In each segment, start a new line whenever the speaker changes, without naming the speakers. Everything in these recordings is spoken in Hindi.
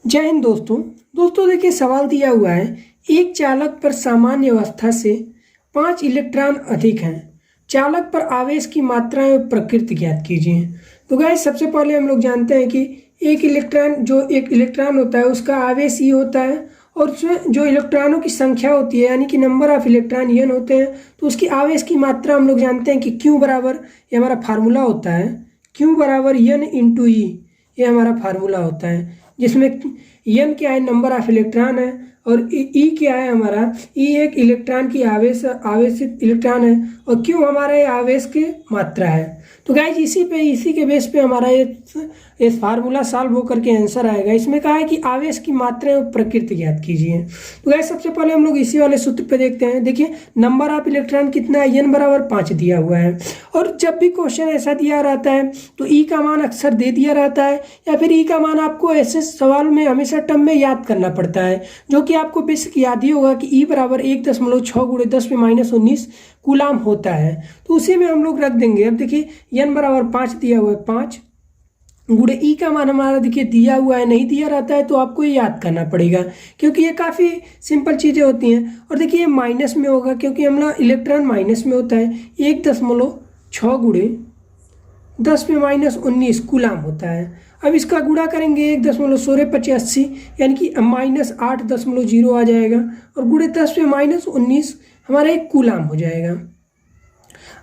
जय हिंद दोस्तों देखिए सवाल दिया हुआ है। एक चालक पर सामान्य अवस्था से 5 इलेक्ट्रॉन अधिक हैं। चालक पर आवेश की मात्रा एवं प्रकृति ज्ञात कीजिए। तो गाइस सबसे पहले हम लोग जानते हैं कि एक इलेक्ट्रॉन होता है उसका आवेश ई होता है और उसमें जो इलेक्ट्रॉनों की संख्या होती है यानी कि नंबर ऑफ इलेक्ट्रॉन एन होते हैं। तो उसकी आवेश की मात्रा हम लोग जानते हैं कि क्यू बराबर, ये हमारा फार्मूला होता है, क्यू बराबर एन इंटू ई, ये हमारा फार्मूला होता है। जिसमें एन क्या है, नंबर ऑफ इलेक्ट्रॉन है, और ई क्या है हमारा, ई एक इलेक्ट्रॉन की आवेशित इलेक्ट्रॉन है, और क्यू हमारा ये आवेश की मात्रा है। तो गाइज इसी के बेस पे हमारा ये फार्मूला सॉल्व होकर के आंसर आएगा। इसमें कहा है कि आवेश की मात्रा और प्रकृति ज्ञात कीजिए। तो गाइज सबसे पहले हम लोग इसी वाले सूत्र पे देखते हैं। देखिए नंबर ऑफ इलेक्ट्रॉन कितना है, एन बराबर 5 दिया हुआ है। और जब भी क्वेश्चन ऐसा दिया रहता है तो ई का मान अक्सर दे दिया रहता है, या फिर ई का मान आपको ऐसे सवाल में हमेशा टर्म में याद करना पड़ता है, जो कि आपको बेसिक याद ही होगा कि ई बराबर 1.6 × 10⁻19 कूलाम होता है। तो उसी में हम लोग रख देंगे। अब देखिए एन बराबर 5 दिया हुआ है, 5 गुणे ई का मान हमारा देखिए दिया हुआ है, नहीं दिया रहता है तो आपको ये याद करना पड़ेगा, क्योंकि ये काफ़ी सिंपल चीज़ें होती हैं। और देखिए ये माइनस में होगा क्योंकि हमारा इलेक्ट्रॉन माइनस में होता है। 1.6 गुणे 10⁻19 कूलाम होता है। अब इसका गुणा करेंगे 1.1685 यानी कि -8.0 आ जाएगा, और गुणे 10⁻19 हमारा एक कूलाम हो जाएगा।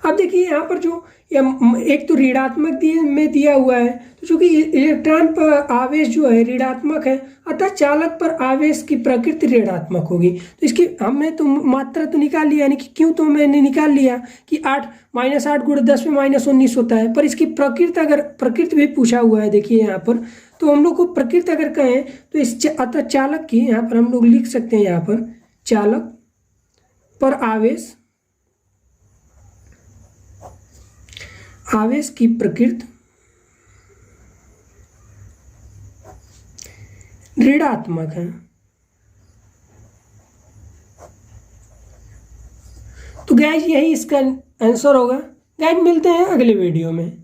अब देखिए यहाँ पर जो एक तो ऋणात्मक में दिया हुआ है, तो चूंकि इलेक्ट्रॉन पर आवेश जो है ऋणात्मक है, अतः चालक पर आवेश की प्रकृति ऋणात्मक होगी। तो इसकी हमने तो मात्रा तो निकाल लिया, यानी कि क्यों तो मैंने निकाल लिया कि 8 गुणे 10⁻19 होता है। पर इसकी प्रकृति, अगर प्रकृति भी पूछा हुआ है देखिए यहाँ पर, तो हम लोग को प्रकृति अगर कहें तो अतः चालक की यहाँ पर हम लोग लिख सकते हैं, यहाँ पर चालक पर आवेश की प्रकृति ऋणात्मक है। तो गाइज यही इसका आंसर होगा। गाइज मिलते हैं अगले वीडियो में।